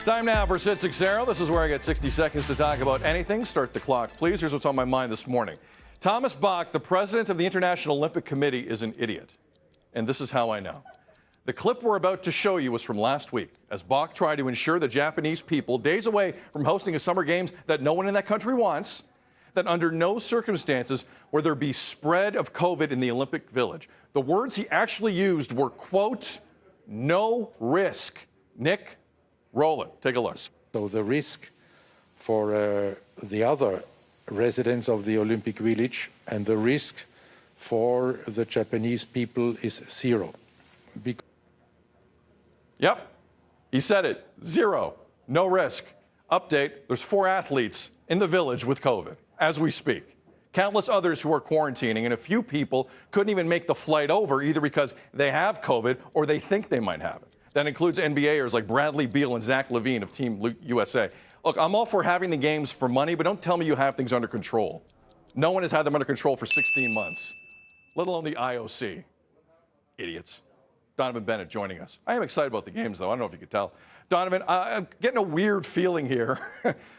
Time now for Sit 60. This is where I get 60 seconds to talk about anything. Start the clock, please. Here's what's on my mind this morning. Thomas Bach, the president of the International Olympic Committee, is an idiot. And this is how I know. The clip we're about to show you was from last week, as Bach tried to ensure the Japanese people, days away from hosting a summer games that no one in that country wants, that under no circumstances will there be spread of COVID in the Olympic Village. The words he actually used were, quote, no risk. Nick, roll it. Take a look. So the risk for the other residents of the Olympic Village and the risk for the Japanese people is zero. Yep, he said it. Zero. No risk. Update, there's 4 athletes in the village with COVID as we speak. Countless others who are quarantining, and a few people couldn't even make the flight over either because they have COVID or they think they might have it. That includes NBAers like Bradley Beal and Zach LaVine of Team USA. Look, I'm all for having the games for money, but don't tell me you have things under control. No one has had them under control for 16 months, let alone the IOC. Idiots. Donnovan Bennett joining us. I am excited about the games, though. I don't know if you could tell. Donnovan, I'm getting a weird feeling here.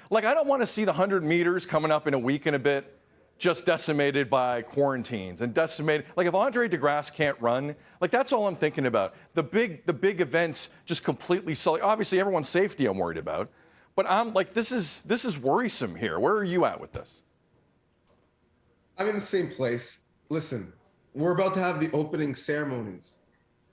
Like, I don't want to see the 100 meters coming up in a week and a bit just decimated by quarantines and decimated. Like, if Andre DeGrasse can't run, like, that's all I'm thinking about. The big events just completely sully. Obviously, everyone's safety I'm worried about. But I'm like, this is worrisome here. Where are you at with this? I'm in the same place. Listen, we're about to have the opening ceremonies,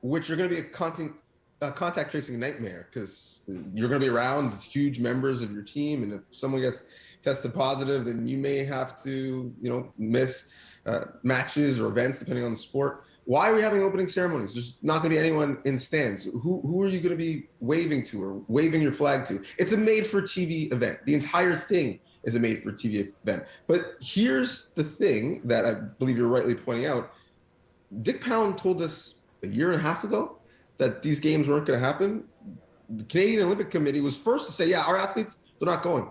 which are going to be a contact tracing nightmare because you're going to be around huge members of your team, and if someone gets tested positive, then you may have to, miss matches or events depending on the sport. Why are we having opening ceremonies? There's not going to be anyone in stands. Who are you going to be waving to or waving your flag to? It's a made-for-TV event. The entire thing is a made-for-TV event. But here's the thing that I believe you're rightly pointing out. Dick Pound told us a year and a half ago that these games weren't going to happen. The Canadian Olympic Committee was first to say, yeah, our athletes, they're not going.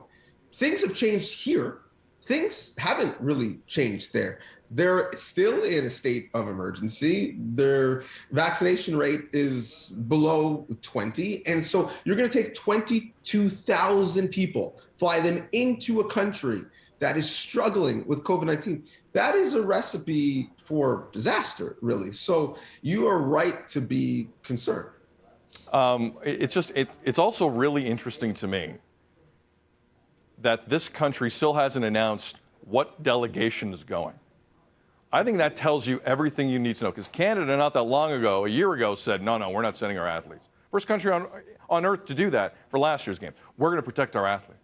Things have changed here. Things haven't really changed there. They're still in a state of emergency. Their vaccination rate is below 20. And so you're going to take 22,000 people, fly them into a country that is struggling with COVID-19. That is a recipe for disaster, really. So you are right to be concerned. It's also really interesting to me that this country still hasn't announced what delegation is going. I think that tells you everything you need to know, because Canada not that long ago, a year ago, said, no, we're not sending our athletes. First country on earth to do that for last year's game. We're going to protect our athletes.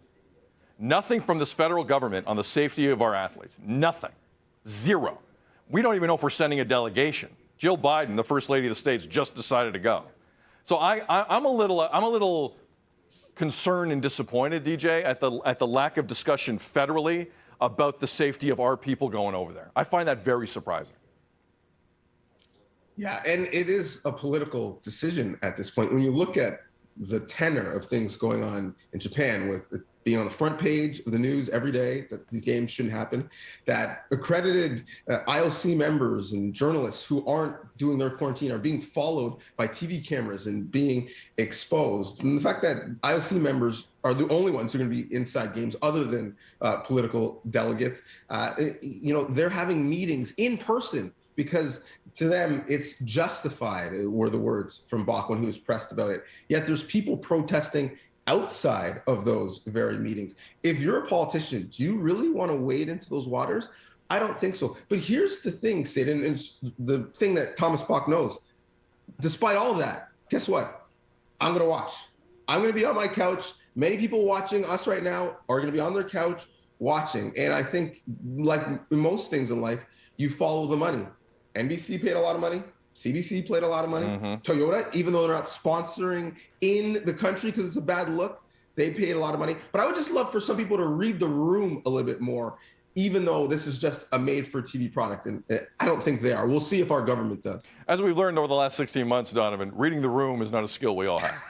Nothing from this federal government on the safety of our athletes. Nothing. Zero. We don't even know if we're sending a delegation. Jill Biden, the First Lady of the States, just decided to go. So I'm a little concerned and disappointed, DJ, at the lack of discussion federally about the safety of our people going over there. I find that very surprising. Yeah, and it is a political decision at this point. When you look at the tenor of things going on in Japan, with it being on the front page of the news every day that these games shouldn't happen, that accredited IOC members and journalists who aren't doing their quarantine are being followed by TV cameras and being exposed. And the fact that IOC members are the only ones who are going to be inside games other than political delegates, they're having meetings in person because to them it's justified, were the words from Bach when he was pressed about it. Yet there's people protesting outside of those very meetings. If you're a politician, do you really want to wade into those waters? I don't think so. But here's the thing, Sid, and it's the thing that Thomas Bach knows. Despite all of that, guess what? I'm going to watch. I'm going to be on my couch. Many people watching us right now are going to be on their couch watching. And I think, like most things in life, you follow the money. NBC paid a lot of money. CBC played a lot of money. Toyota, even though they're not sponsoring in the country because it's a bad look, they paid a lot of money. But I would just love for some people to read the room a little bit more, even though this is just a made-for-TV product. And I don't think they are. We'll see if our government does. As we've learned over the last 16 months, Donnovan, reading the room is not a skill we all have.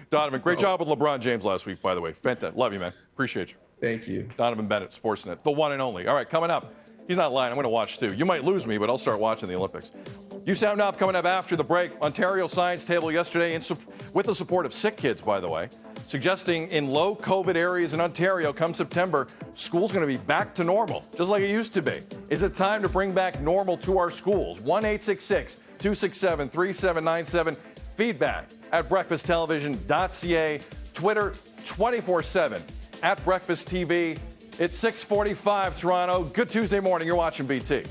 Donnovan, great job with LeBron James last week, by the way. Fantastic. Love you, man. Appreciate you. Thank you. Donnovan Bennett, Sportsnet, the one and only. All right, coming up. He's not lying. I'm going to watch, too. You might lose me, but I'll start watching the Olympics. You Sound Off coming up after the break. Ontario Science Table yesterday, with the support of sick kids, by the way, suggesting in low COVID areas in Ontario come September, school's going to be back to normal, just like it used to be. Is it time to bring back normal to our schools? 1-866-267-3797. Feedback at breakfasttelevision.ca. Twitter 24/7 at Breakfast TV. It's 6:45 Toronto. Good Tuesday morning. You're watching BT.